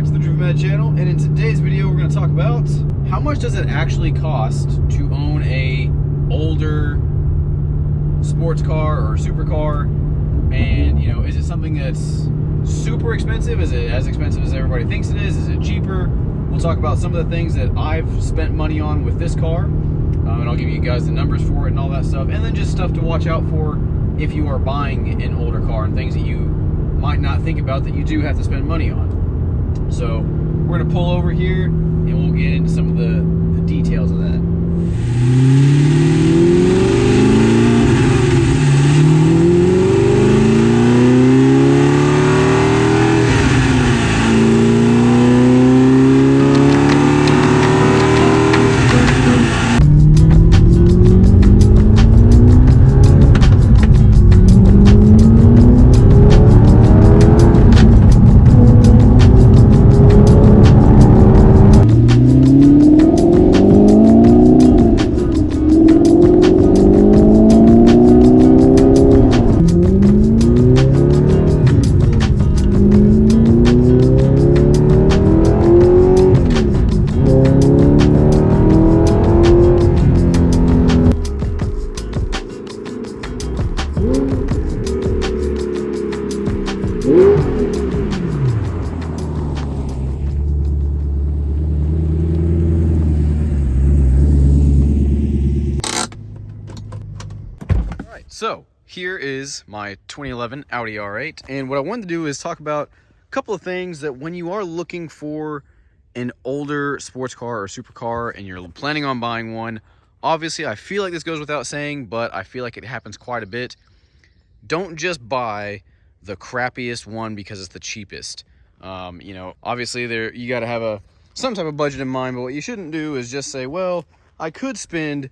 back to the Driven Med channel, and in today's video we're going to talk about how much does it actually cost to own a older sports car or supercar, and is it something that's super expensive? Is it as expensive as everybody thinks it is? Is it cheaper? We'll talk about some of the things that I've spent money on with this car, and I'll give you guys the numbers for it and all that stuff, and then just stuff to watch out for if you are buying an older car and things that you might not think about that you do have to spend money on. So we're going to pull over here and we'll get into some of the details of that. So here is my 2011 Audi R8, and what I wanted to do is talk about a couple of things that when you are looking for an older sports car or supercar and you're planning on buying one, obviously I feel like this goes without saying, but I feel like it happens quite a bit. Don't just buy the crappiest one because it's the cheapest. Obviously you got to have some type of budget in mind, but what you shouldn't do is just say, well, I could spend,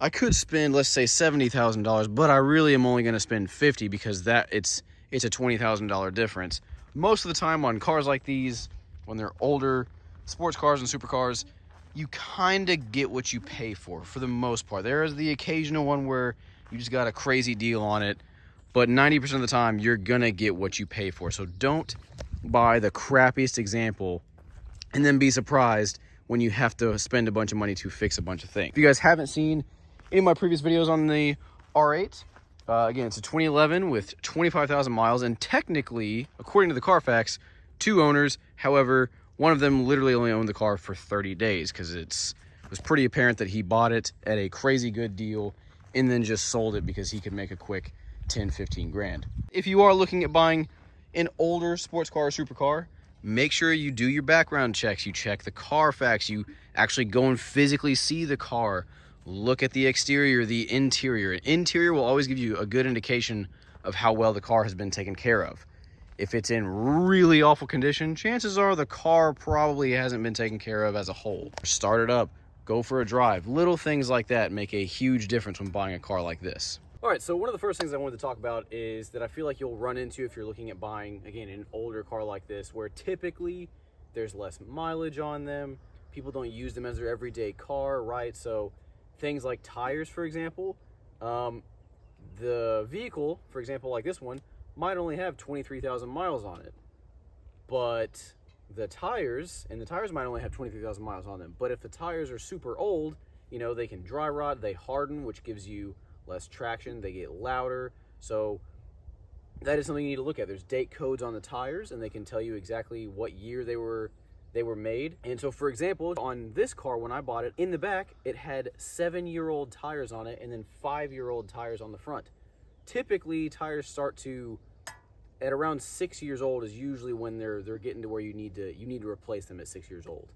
let's say $70,000, but I really am only going to spend $50 because it's a $20,000 difference. Most of the time on cars like these, when they're older sports cars and supercars, you kind of get what you pay for the most part. There is the occasional one where you just got a crazy deal on it, but 90% of the time you're going to get what you pay for. So don't buy the crappiest example and then be surprised when you have to spend a bunch of money to fix a bunch of things. If you guys haven't seen any of my previous videos on the R8, again, it's a 2011 with 25,000 miles, and technically, according to the Carfax, 2 owners. However, one of them literally only owned the car for 30 days because it was pretty apparent that he bought it at a crazy good deal and then just sold it because he could make a quick 10-15 grand. If you are looking at buying an older sports car or supercar, make sure you do your background checks. You check the Carfax. You actually go and physically see the car. Look at the exterior, the interior. Interior will always give you a good indication of how well the car has been taken care of. If it's in really awful condition, chances are the car probably hasn't been taken care of as a whole. Start it up, go for a drive. Little things like that make a huge difference when buying a car like this. All right, so one of the first things I wanted to talk about is that I feel like you'll run into if you're looking at buying, again, an older car like this, where typically there's less mileage on them. People don't use them as their everyday car, right? So things like tires, for example, the vehicle, for example, like this one, might only have 23,000 miles on it, but the tires might only have 23,000 miles on them. But if the tires are super old, they can dry rot, they harden, which gives you less traction, they get louder. So that is something you need to look at. There's date codes on the tires, and they can tell you exactly what year they were made. And so, for example, on this car, when I bought it, in the back, it had 7-year-old tires on it and then 5-year-old tires on the front. Typically, tires start to, at around 6 years old is usually when they're getting to where you need to replace them at 6 years old.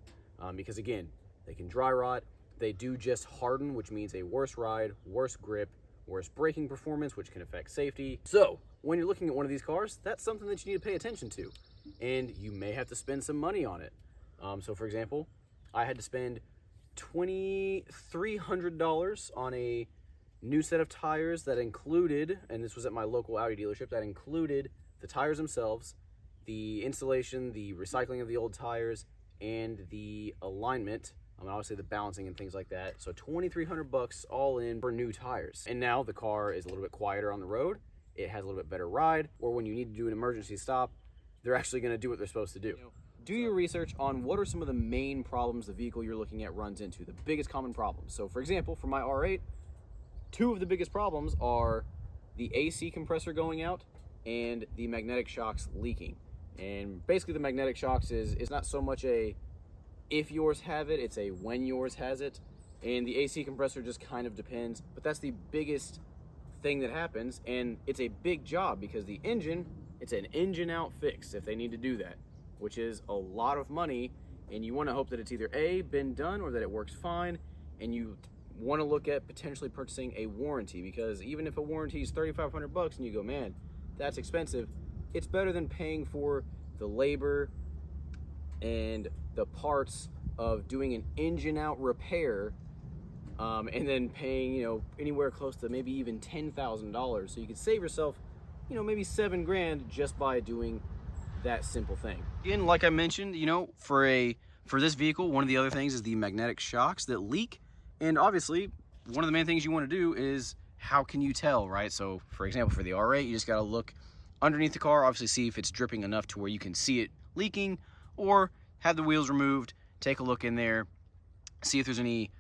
Because again, they can dry rot, they do just harden, which means a worse ride, worse grip, worse braking performance, which can affect safety. So when you're looking at one of these cars, that's something that you need to pay attention to, and you may have to spend some money on it. So for example, I had to spend $2,300 on a new set of tires that included, and this was at my local Audi dealership, that included the tires themselves, the installation, the recycling of the old tires, and the alignment, obviously the balancing and things like that. So $2,300 all in for new tires. And now the car is a little bit quieter on the road. It has a little bit better ride, or when you need to do an emergency stop, they're actually going to do what they're supposed to do. do your research on what are some of the main problems the vehicle you're looking at runs into, the biggest common problems. So for example, for my R8, two of the biggest problems are the AC compressor going out and the magnetic shocks leaking. And basically the magnetic shocks is not so much a if yours have it, it's a when yours has it. And the AC compressor just kind of depends, but that's the biggest thing that happens, and it's a big job because the engine, it's an engine out fix if they need to do that, which is a lot of money, and you want to hope that it's either A, been done, or that it works fine, and you want to look at potentially purchasing a warranty, because even if a warranty is $3,500 and you go, man, that's expensive, it's better than paying for the labor and the parts of doing an engine out repair, and then paying, you know, anywhere close to maybe even $10,000. So you could save yourself, you know, maybe $7,000 just by doing that simple thing. Again, like I mentioned, you know, for this vehicle, one of the other things is the magnetic shocks that leak. And obviously, one of the main things you want to do is how can you tell, right? So for example, for the R8, you just got to look underneath the car, obviously see if it's dripping enough to where you can see it leaking, or have the wheels removed, take a look in there, see if there's any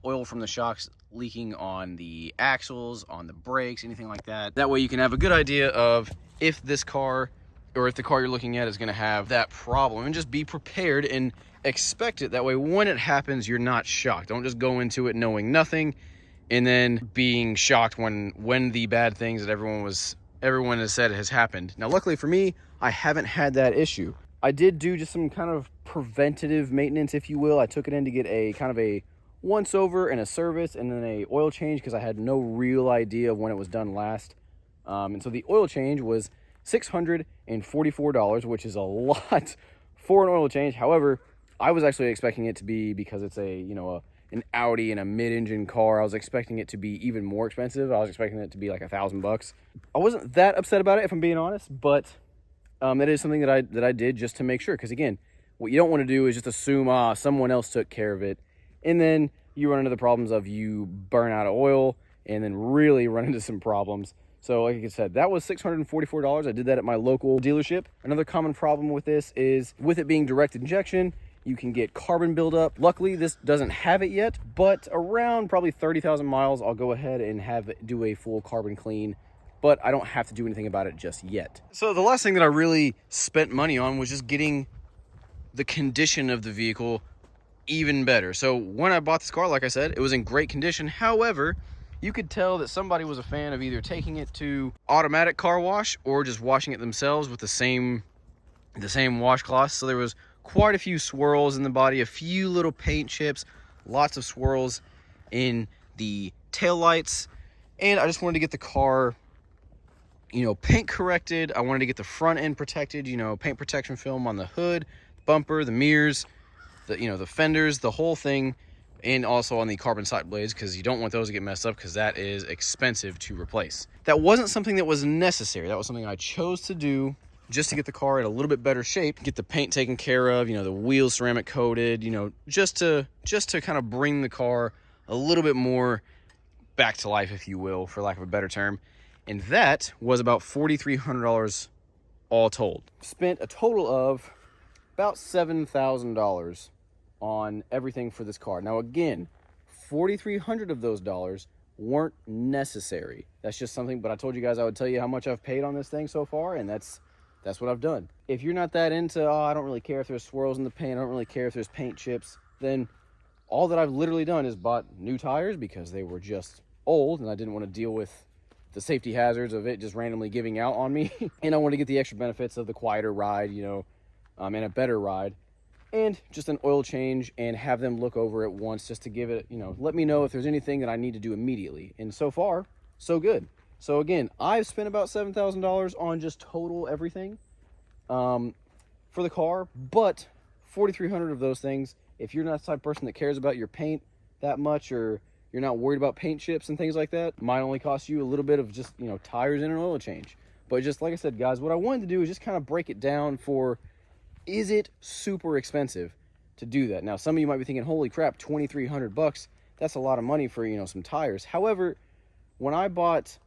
oil from the shocks leaking on the axles, on the brakes, anything like that. That way you can have a good idea of if this car, or if the car you're looking at is going to have that problem, and just be prepared and expect it. That way when it happens, you're not shocked. Don't just go into it knowing nothing and then being shocked when the bad things that everyone has said has happened. Now luckily for me, I haven't had that issue. I did do just some kind of preventative maintenance, if you will. I took it in to get a kind of a once over and a service and then a oil change because I had no real idea of when it was done last. And so the oil change was $644, which is a lot for an oil change. However, I was actually expecting it to be, because it's an Audi and a mid-engine car, I was expecting it to be even more expensive. I was expecting it to be like $1,000. I wasn't that upset about it, if I'm being honest, but that is something that I did just to make sure. Because again, what you don't want to do is just assume someone else took care of it, and then you run into the problems of you burn out of oil and then really run into some problems. So like I said, that was $644. I did that at my local dealership. Another common problem with this is with it being direct injection, you can get carbon buildup. Luckily, this doesn't have it yet, but around probably 30,000 miles, I'll go ahead and do a full carbon clean, but I don't have to do anything about it just yet. So the last thing that I really spent money on was just getting the condition of the vehicle even better. So when I bought this car, like I said, it was in great condition. However, you could tell that somebody was a fan of either taking it to automatic car wash or just washing it themselves with the same washcloth. So there was quite a few swirls in the body, a few little paint chips, lots of swirls in the taillights, and I just wanted to get the car, you know, paint corrected. I wanted to get the front end protected, you know, paint protection film on the hood, bumper, the mirrors, the fenders, the whole thing, and also on the carbon side blades, because you don't want those to get messed up, because that is expensive to replace. That wasn't something that was necessary. That was something I chose to do just to get the car in a little bit better shape, get the paint taken care of, you know, the wheels ceramic coated, you know, just to kind of bring the car a little bit more back to life, if you will, for lack of a better term. And that was about $4,300 all told. Spent a total of about $7,000 on everything for this car. Now again, $4,300 of those dollars weren't necessary. That's just something, but I told you guys I would tell you how much I've paid on this thing so far, and that's what I've done. If you're not that into, I don't really care if there's swirls in the paint, I don't really care if there's paint chips, then all that I've literally done is bought new tires because they were just old and I didn't want to deal with the safety hazards of it just randomly giving out on me. And I want to get the extra benefits of the quieter ride, you know, and a better ride, and just an oil change, and have them look over it once just to give it, you know, let me know if there's anything that I need to do immediately. And so far, so good. So again, I've spent about $7,000 on just total everything for the car, but $4,300 of those things, if you're not the type of person that cares about your paint that much, or you're not worried about paint chips and things like that, might only cost you a little bit of just, you know, tires and an oil change. But just like I said, guys, what I wanted to do is just kind of break it down for, is it super expensive to do that? Now, some of you might be thinking, holy crap, $2,300, that's a lot of money for, you know, some tires. However, when I bought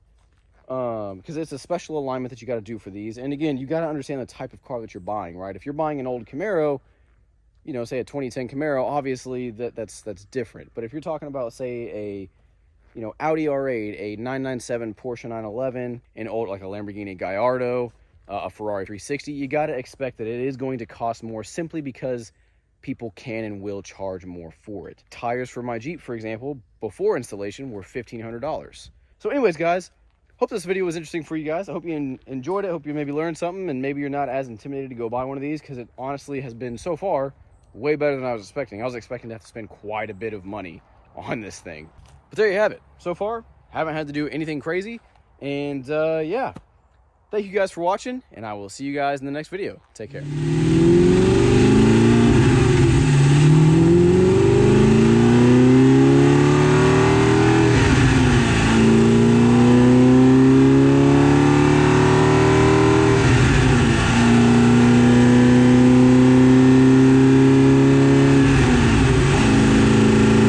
because it's a special alignment that you got to do for these. And again, you got to understand the type of car that you're buying, right? If you're buying an old Camaro, you know, say a 2010 Camaro, obviously that's different. But if you're talking about, say, a, you know, Audi R8, a 997 Porsche 911, an old, like a Lamborghini Gallardo, a Ferrari 360, you got to expect that it is going to cost more, simply because people can and will charge more for it. Tires for my Jeep, for example, before installation were $1,500. So anyways, guys, hope this video was interesting for you guys. I hope you enjoyed it. I hope you maybe learned something, and maybe you're not as intimidated to go buy one of these, because it honestly has been, so far, way better than I was expecting. I was expecting to have to spend quite a bit of money on this thing. But there you have it. So far, haven't had to do anything crazy. And yeah, thank you guys for watching, and I will see you guys in the next video. Take care.